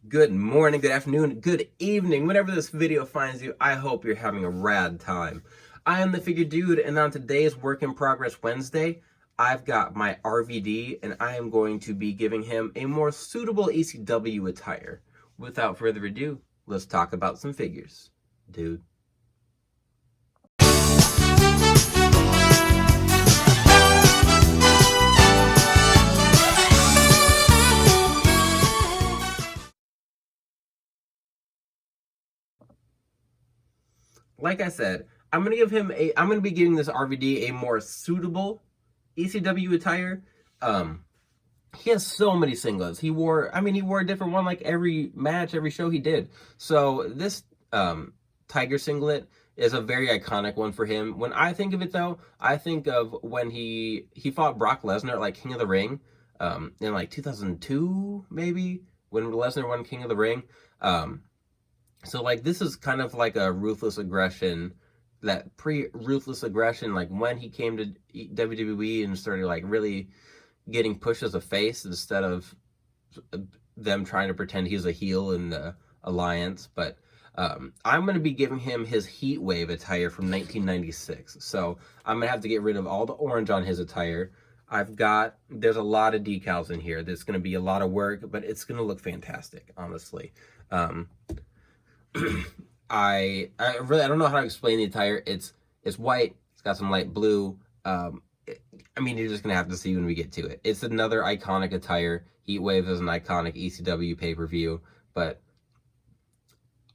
Good morning, good afternoon, good evening. Whenever this video finds you, I hope you're having a rad time. I am the Figure Dude, and on today's Work in Progress Wednesday, I've got my RVD, and I am going to be giving him a more suitable ECW attire. Without further ado, let's talk about some figures, dude. Like I said, I'm gonna be giving this RVD a more suitable ECW attire. He has so many singlets. He wore a different one like every match, every show he did. So this tiger singlet is a very iconic one for him. When I think of it though, I think of when he fought Brock Lesnar at like King of the Ring in like 2002 maybe, when Lesnar won King of the Ring. So like this is kind of like a ruthless aggression, that pre-ruthless aggression, like when he came to WWE and started like really getting pushed as a face instead of them trying to pretend he's a heel in the alliance. But I'm going to be giving him his Heatwave attire from 1996. So I'm going to have to get rid of all the orange on his attire. There's a lot of decals in here. There's going to be a lot of work, but it's going to look fantastic, honestly. I don't know how to explain the attire. It's white. It's got some light blue. You're just gonna have to see when we get to it. It's another iconic attire. Heatwave is an iconic ECW pay-per-view, but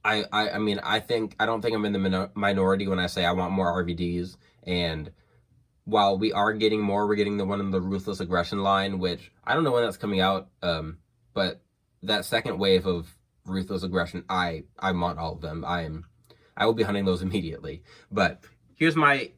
I don't think I'm in the minority when I say I want more RVDs. And while we are getting more, we're getting the one in the Ruthless Aggression line, which I don't know when that's coming out. But that second wave of Ruthless Aggression, I want all of them. I will be hunting those immediately. But here's my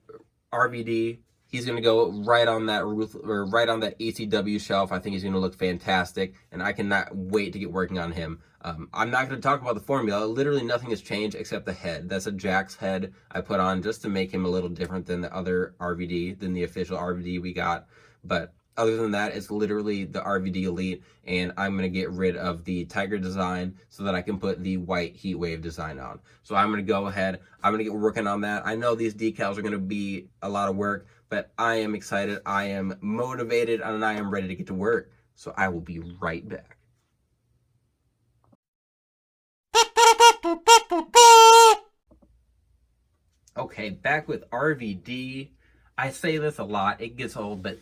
RVD. He's going to go right on that ECW shelf. I think he's going to look fantastic, and I cannot wait to get working on him. I'm not going to talk about the formula. Literally nothing has changed except the head. That's a Jack's head I put on just to make him a little different than the other RVD, than the official RVD we got. But other than that, it's literally the RVD Elite, and I'm going to get rid of the tiger design so that I can put the white Heatwave design on. So I'm going to go ahead. I'm going to get working on that. I know these decals are going to be a lot of work, but I am excited, I am motivated, and I am ready to get to work. So I will be right back. Okay, back with RVD. I say this a lot, it gets old, but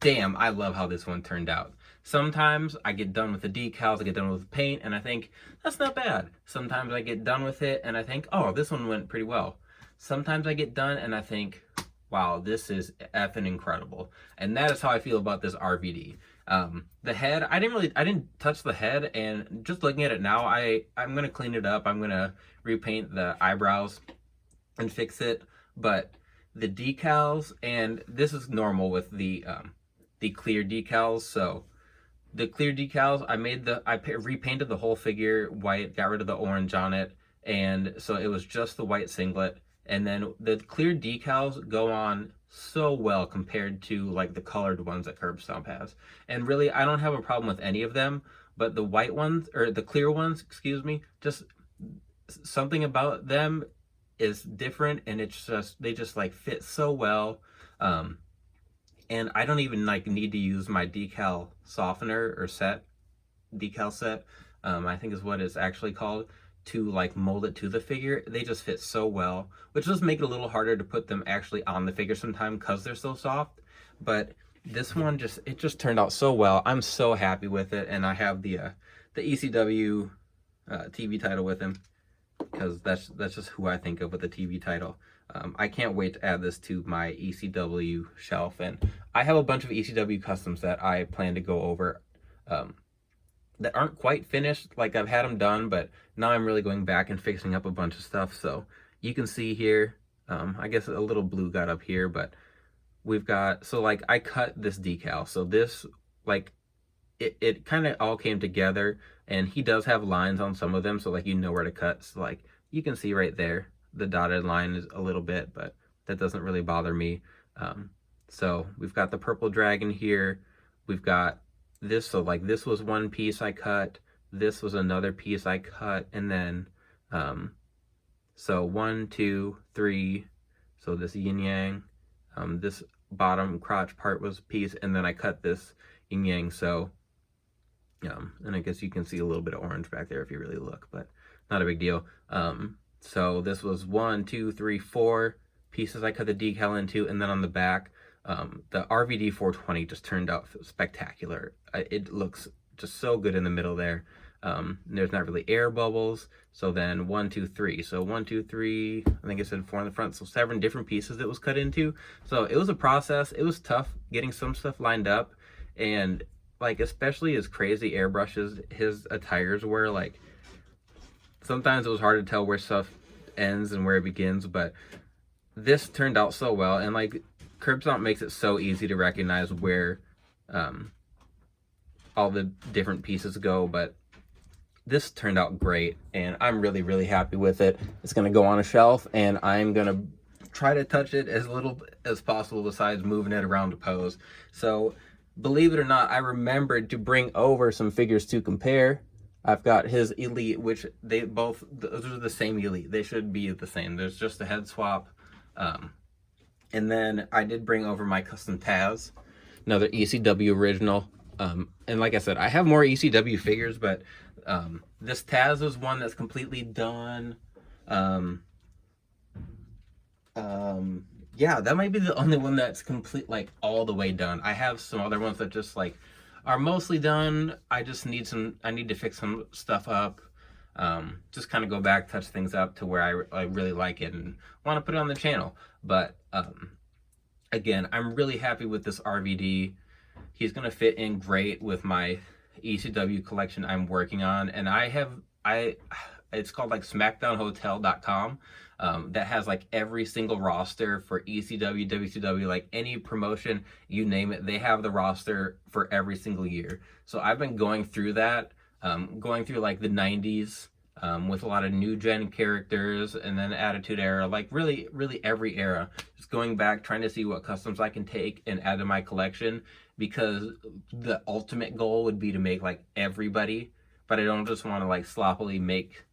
damn, I love how this one turned out. Sometimes I get done with the decals, I get done with the paint, and I think, that's not bad. Sometimes I get done with it, and I think, oh, this one went pretty well. Sometimes I get done, and I think, wow, this is effing incredible. And that is how I feel about this RVD. The head, I didn't touch the head, and just looking at it now, I'm gonna clean it up. I'm gonna repaint the eyebrows and fix it. But the decals, and this is normal with the clear decals. So the clear decals, I repainted the whole figure white, got rid of the orange on it, and so it was just the white singlet. And then the clear decals go on so well compared to like the colored ones that Curbstomp has. And really, I don't have a problem with any of them, but the white ones, or the clear ones, excuse me, just something about them is different, and they just like fit so well. And I don't even like need to use my decal softener or decal set, I think is what it's actually called, to like mold it to the figure. They just fit so well, which does make it a little harder to put them actually on the figure sometimes because they're so soft. But this one it just turned out so well. I'm so happy with it, and I have the ECW TV title with him because that's just who I think of with the TV title. I can't wait to add this to my ECW shelf, and I have a bunch of ECW customs that I plan to go over that aren't quite finished. Like, I've had them done, but now I'm really going back and fixing up a bunch of stuff. So you can see here, I guess a little blue got up here, but we've got, so like I cut this decal. So this, like, it kind of all came together, and he does have lines on some of them, so like you know where to cut. So like you can see right there, the dotted line is a little bit, but that doesn't really bother me. So we've got the purple dragon here. We've got this, so like this was one piece I cut. This was another piece I cut, and then so 1, 2, 3, so this yin yang, this bottom crotch part was a piece, and then I cut this yin yang. So and I guess you can see a little bit of orange back there if you really look, but not a big deal. So this was 1, 2, 3, 4 pieces I cut the decal into, and then on the back, the RVD 420 just turned out spectacular. It looks just so good in the middle there. There's not really air bubbles. So then 1, 2, 3. So 1, 2, 3, I think I said 4 in the front. So 7 different pieces it was cut into. So it was a process. It was tough getting some stuff lined up. And like, especially as crazy airbrushes his attires were, like, sometimes it was hard to tell where stuff ends and where it begins, but this turned out so well. And like, Curbstomp makes it so easy to recognize where all the different pieces go, but this turned out great, and I'm really, really happy with it. It's going to go on a shelf, and I'm going to try to touch it as little as possible besides moving it around to pose. So, believe it or not, I remembered to bring over some figures to compare. I've got his Elite, which those are the same Elite. They should be the same. There's just a head swap. And then I did bring over my custom Taz, another ECW original. And like I said, I have more ECW figures, but this Taz is one that's completely done. Yeah, that might be the only one that's complete, like, all the way done. I have some other ones that just, like, are mostly done. I need to fix some stuff up. Just kind of go back, touch things up to where I really like it and want to put it on the channel. But again, I'm really happy with this RVD. He's going to fit in great with my ECW collection I'm working on. And it's called like SmackDownHotel.com. That has like every single roster for ECW, WCW, like any promotion, you name it, they have the roster for every single year. So I've been going through that, going through like the 90s with a lot of new gen characters, and then Attitude Era, like really, really every era. Just going back, trying to see what customs I can take and add to my collection, because the ultimate goal would be to make like everybody, but I don't just want to like sloppily make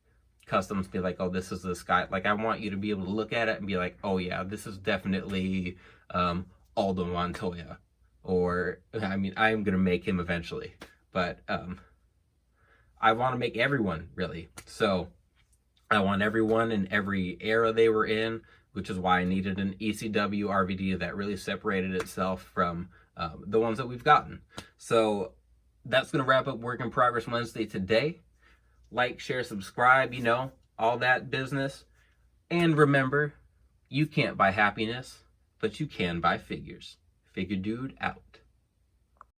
customs be like, oh, this is this guy. Like, I want you to be able to look at it and be like, oh yeah, this is definitely Aldo Montoya. Or, I mean, I am going to make him eventually. But I want to make everyone, really. So I want everyone in every era they were in, which is why I needed an ECW RVD that really separated itself from the ones that we've gotten. So that's going to wrap up Work in Progress Wednesday today. Like, share, subscribe, you know, all that business. And remember, you can't buy happiness, but you can buy figures. Figure Dude out.